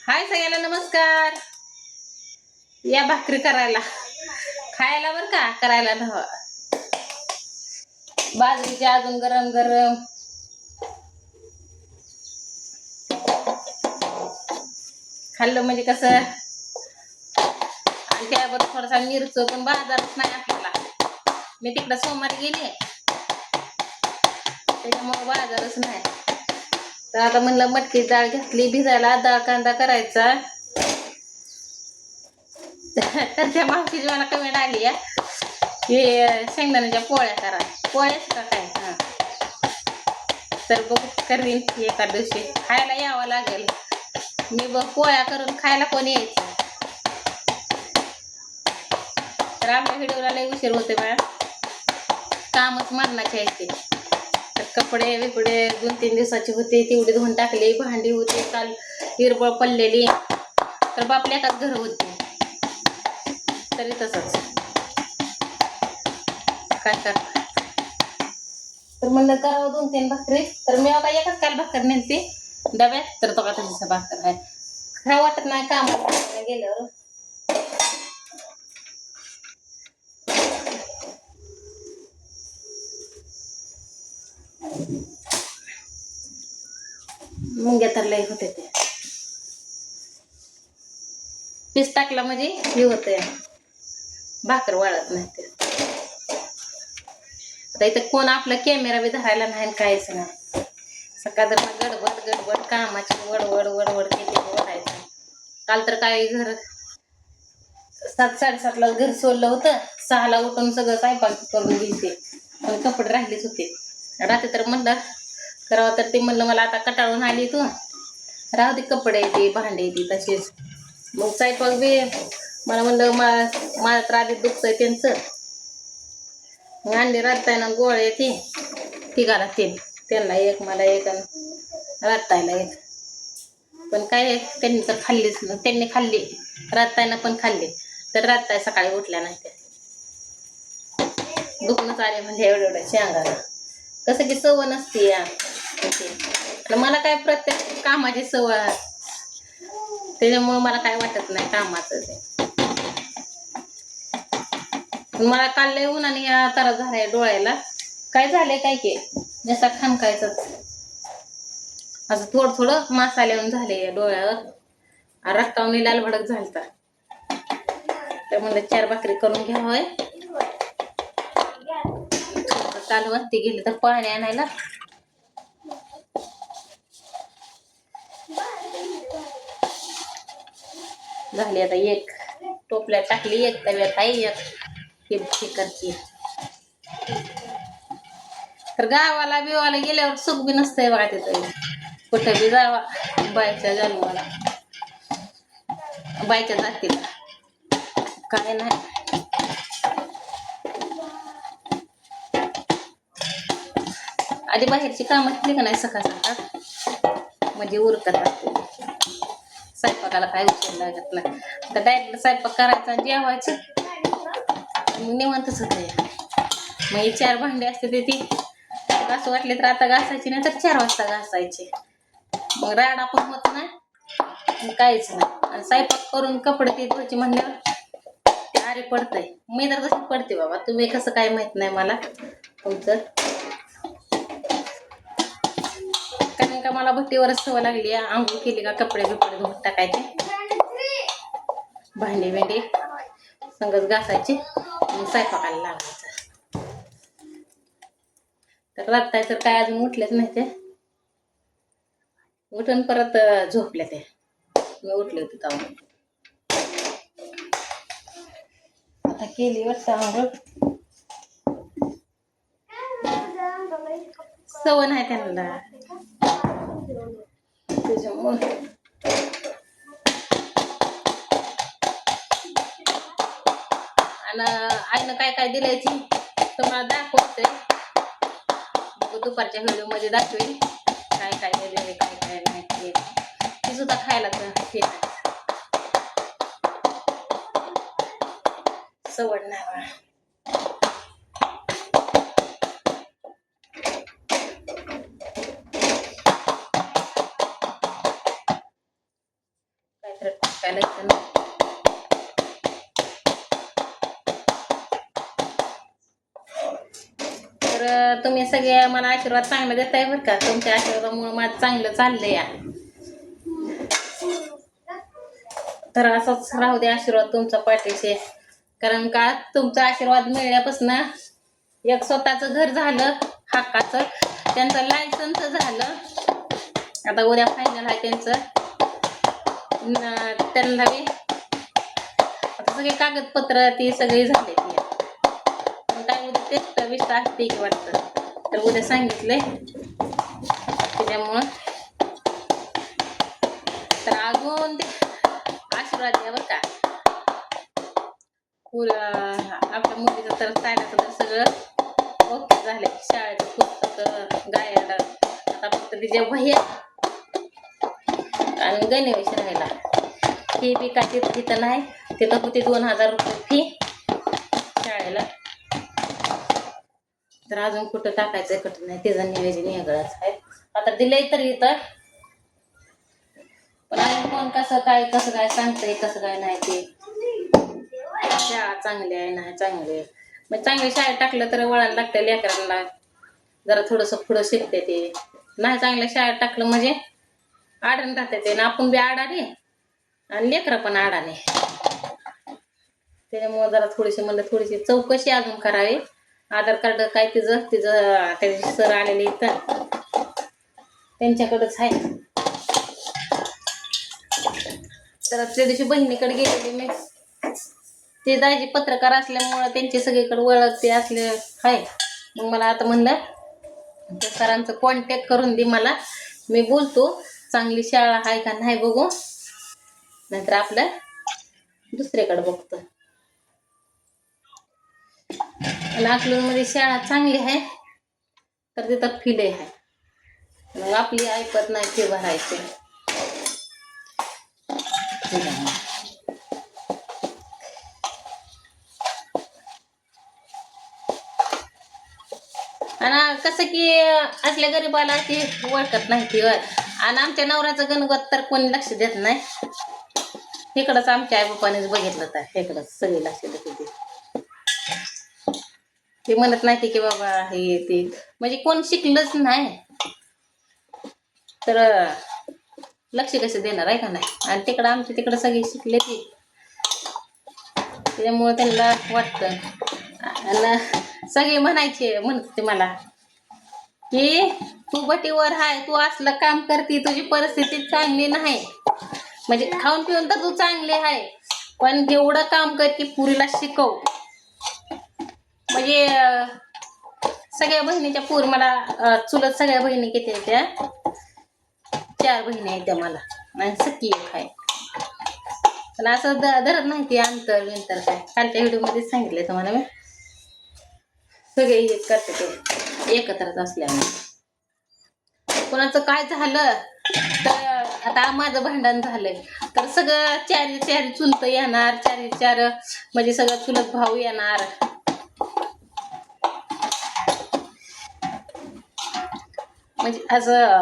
हाय सगळ्यांना नमस्कार. या भाकरी करायला खायला बर का, करायला नव्ह. बाजरीची अजून गरम गरम खाल्लं म्हणजे कसं. आणि त्याबरोबर थोडासा मिरचो पण बाजारच नाही आपल्याला. मी तिकडं सोमवारी गेली त्याच्यामुळे बाजारच नाही. तर आता म्हणलं मटकी डाळ घेतली भिजायला, डाळ कांदा करायचा. तर त्या मावशीची मला कमेंट आली की शेंगदाण्याच्या पोळ्या करा. पोळ्याच का काय? हा, तर बघू करीन एका दिवशी. खायला यावं लागेल. मी बघ पोळ्या करून खायला कोण यायचं. तर आपल्या व्हिडिओला लई उशीर होते बाळा, कामच मरणाचे आहे. तर कपडे बिपडे 2-3 दिवसाची होते तेवढी धुवून टाकली. भांडी होती काल हिरबळ पडलेली, तर बापल्या एकाच घर होती तरी तसंच. काय करता. तर म्हणलं करावं 2-3 भाकरी. तर मी आता एकच काल भाकर नेलती डब्यात, तर तो आता तसा भाकर आहे. काय वाटत नाही काम गेल्यावर. मुंग्या तर लई होते ते. पीस टाकला म्हणजे हे होतंय, भाकर वाळत नाही ते. आता इथं कोण आपला कॅमेरा बी धरायला नाही, काहीच नाही. सकाळ तर गडबड गडबड कामाची वडवड वडवड केली ओढायचं. काल तर काय घर 7-7:30ला घर सोडलं होतं. 6ला उठून सगळं स्वयंपाक करून गेलते, पण कपडे राहिलेच होते. रात्री तर म्हणलं करावं, तर ते म्हणलं मला आता कटाळून आली तू, राहू दे कपडे ती भांडे ती तशीच. मग स्वयंपाक बी मला म्हणलं माझं तर आधी दुखतंय त्यांचं. मग आणली रात्तायना गोळे तिघाला 3, त्यांना एक मला एक रात्तायला एक. पण काय त्यांनी तर खाल्लीच ना, त्यांनी खाल्ली रात्तायना पण खाल्ली, तर रात्ताय सकाळी उठल्या नाही त्या. दुखणंच आले म्हणजे एवढ्या शेंगाला. कसं की सवय नसते या. मला काय प्रत्येक कामाची सवय, त्याच्यामुळे मला काय वाटत नाही कामाचं ते. मला काल लय ऊन आणि या तारा झालाय डोळ्याला. काय झालंय काय की जसा खणकायचं असं थोडं थोडं मसाल्याहून झाले डोळ्यावर. रक्तावणी लाल भडक झालता. तर म्हणलं 4 भाकरी करून घ्यावं. काल वरती गेले तर पाणी आणायला. झाली आता एक टोपल्यात टाकली, एक तव्यात आहे, एक चिकनची. तर गावाला बिवाला गेल्यावर सुख बी नसतंय बघा तिथं. कुठं बी जावा बायच्या जन्माला, बायच्या जातीला काय नाही. आधी बाहेरची कामं केली का नाही सकाळ सकाळ म्हणजे उरकत असते. स्वयंपाकाला काय उशीर लागत नाही. तर डायरेक्ट स्वयंपाक करायचा, जेवायचं, मग निवांतच होते. मग ही 4 भांडी असते ते ती असं वाटले तर आता घासायची, नाही तर 4 वाजता घासायचे. मग राडा पण होत नाही, काहीच नाही. आणि स्वयंपाक करून कपडे ती धुवायची म्हणल्यावर ते आरे पडतंय. मी तर तशी पडते बाबा, तुम्ही कसं काय माहित नाही मला तुमचं. कारण का मला भट्टीवरच सवय लागली. आंघोळ केली का कपडे बिपडे धुवून टाकायचे, भांडी बिंडी संगच घासायचे, मग स्वयंपाकाला लागायचं. तर रात्ताय तर काय अजून उठलेच नाही ते. उठून परत झोपल्या ते. मी उठले होते तेव्हा. आता केली वाटतं आंघोळ. सवय नाही त्यांना त्याच्यामुळे. आणि आईनं काय काय दिलायची तुम्हाला दाखवते. दुपारच्या व्हिडिओ मध्ये दाखवेल काय काय दिले काय काय नाही. ती सुद्धा खायला तर ठीक आहे. सवड नाही बा. काय लागतं नाही. तर तुम्ही सगळे मला आशीर्वाद चांगला देताय बरं का. तुमच्या आशीर्वादामुळे माझं चांगलं चाललंय या. तर असंच राहू दे आशीर्वाद तुमचा पाठीशी. कारण का तुमचा आशीर्वाद मिळण्यापासून एक स्वतःचं घर झालं हक्काचं, त्यांचं लायसन्स झालं, आता उद्या फायनल आहे त्यांचं. त्यांना बी आता सगळे कागदपत्र ती सगळी झाले ती. काय उद्या टेस्ट बिस्ट असते की वाटतं, तर उद्या सांगितलंय त्याच्यामुळं. तर अजून ते आशीर्वाद द्या बरं का. आपल्या मुलीचं तर सायलाचं तर सगळं ओके झालंय. शाळेचं पुस्तक गायड आता फक्त तिच्या वह्या आणि गणवेश राहिला. फी बी काय तिथं नाही, तिथं होती 2000 रुपये फी शाळेला. तर अजून कुठं टाकायचं कुठं नाही, त्याचं नियोजन वेगळंच आहे. आता दिलंय तर इथं, पण अजून कोण कसं काय सांगतंय कसं काय नाही ते. शाळा चांगली आहे नाही चांगली आहे, मग चांगली शाळेत टाकलं तर वळायला लागतं लेकरांना, जरा थोडंसं पुढं शिकते ते. नाही चांगल्या शाळेत टाकलं म्हणजे आडाने राहते ते, ना आपण बी आडाने आणि लेकरं पण आडाने. त्याच्यामुळे जरा थोडीशी चौकशी अजून करावी. आधार कार्ड काय तिचं त्या सर आलेले इथं त्यांच्याकडेच आहे. तर त्या दिवशी बहिणीकडे गेलेली मी. ते दाजी पत्रकार असल्यामुळं त्यांची सगळीकडे ओळख ते असले आहे. मग मला आता म्हणलं त्या सरांचं कॉन्टॅक्ट करून दे मला, मी बोलतो चांगली शाळा आहे का नाही बघू, नाहीतर आपलं दुसरीकडे बघतो. आणि अकलूजमध्ये शाळा चांगली आहे तर तिथं फी लय आहे, मग आपली ऐकत नाही फी भरायची. आणि कसं की असल्या गरीबाला ती ओळखत नाही ती. आणि आमच्या नवऱ्याचं गणगत तर कोणी लक्ष देत नाही. इकडंच आमच्या आई बापानेच बघितलं तर इकडंच सगळी लक्ष देते. ते म्हणत नाही की बाबा हे ते, म्हणजे कोण शिकलंच नाही तर लक्ष कसं देणार आहे का नाही. आणि तिकडं आमच्या तिकडं सगळे शिकले ती, त्याच्यामुळे त्यांना वाटतं. आणि सगळे म्हणत होते मला की तू बटीवर आहे, तू असलं काम करते, तुझी परिस्थिती चांगली नाही, म्हणजे खाऊन पिऊन तर तू चांगली आहे पण एवढं काम कर की पुरीला शिकव. म्हणजे सगळ्या बहिणीच्या पोरी मला चुलत सगळ्या बहिणी किती आहेत त्या 4 बहिणी आहेत त्या मला, आणि सख्खी एक आहे. पण असं धरत नाही ती अंतर काय. कालच्या व्हिडिओमध्ये सांगितलंय तुम्हाला मी, सगळे हेच करते ते एकत्रच असल्यामुळे. कोणाचं काय झालं तर आता माझं भांडण झालंय तर सगळं चारी चुलत येणार, चार म्हणजे सगळं चुलत भाऊ येणार. म्हणजे असं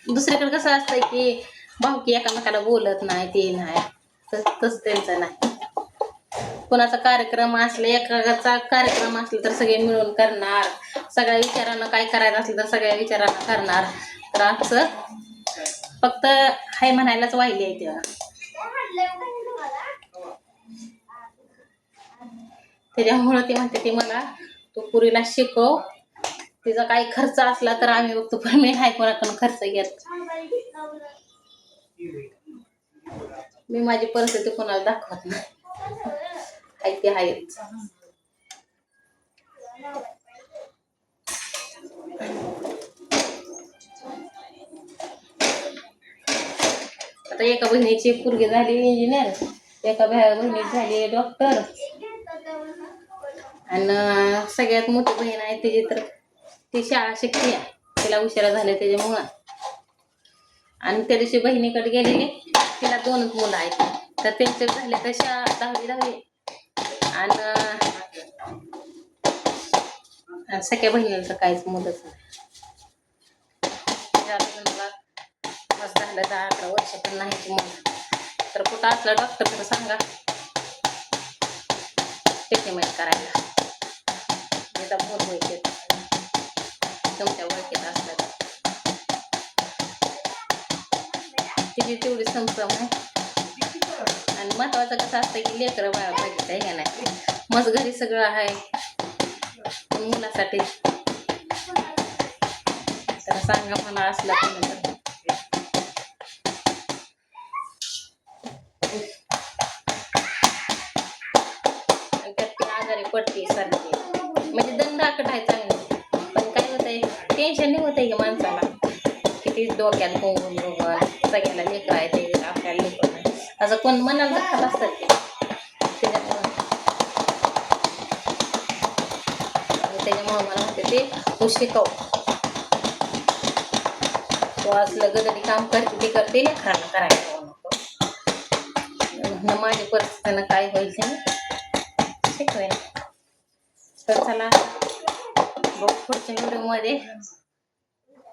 दुसरीकडे कसं असतंय की भाऊकी एकामेकाला बोलत नाही ते नाही, तसं त्यांचं नाही. कोणाचा कार्यक्रम असले, एकाचा कार्यक्रम असले तर सगळे मिळून करणार, सगळ्या विचारानं काय करायचं असलं तर सगळ्या विचारानं करणार. तर असं फक्त हाय म्हणायलाच वाहिली आहे तेव्हा. त्याच्यामुळं ते म्हणते ती मला तू पुरीला शिकव, तिचा काही खर्च असला तर आम्ही बघतो, पण मी नाही कोणाकडून खर्च घेत. मी माझी परिस्थिती कोणाला दाखवत नाही, आहे ते आहेच. आता एका बहिणीची पोरगी झाली इंजिनियर, एका बहिणीची झाली डॉक्टर, आणि सगळ्यात मोठी बहीण आहे तिची तर ती शाळा शिकते, तिला उशिरा झाले त्याच्यामुळं. आणि त्या दिवशी बहिणीकडे गेलेली, तिला 2च मुलं आहेत तर त्यांचे झाले तर 10वी आणि सगळ्या बहिणीला तर काहीच मुलंच नाही. मला झालं 10-11 वर्ष पण नाही मुलं. तर कुठं असला डॉक्टर तर सांगा ट्रीटमेंट करायला. एकदा बोल व्हायचे तुमच्या ओळखीत असलं तर. तिची तेवढी समसम आहे. आणि महत्वाचं कसं असतं की लेकरं बाळा पाहिजे आहे का नाही. मग घरी सगळं आहे मुलासाठी तर सांगा म्हणा असलं तर. आणि त्यात ती आजारी पडते सारखी म्हणजे दंडाकट आहे चांगली. पण काय होतंय टेन्शन नाही होतंय की माणसाला किती डोक्यात होऊन सगळ्याला लेकर आहे ते आपल्याला लेकर नाही असं कोण मनाला दुःखात असतात ते त्याच्यामुळे मला म्हणते ते तू शिकव तो असलं गदडी काम करते ते करते लेकरांना करायला नको. माझ्या परिस्थितीनं काय होईल ते शिकवेन. तर चला बघ पुढच्या व्हिडिओमध्ये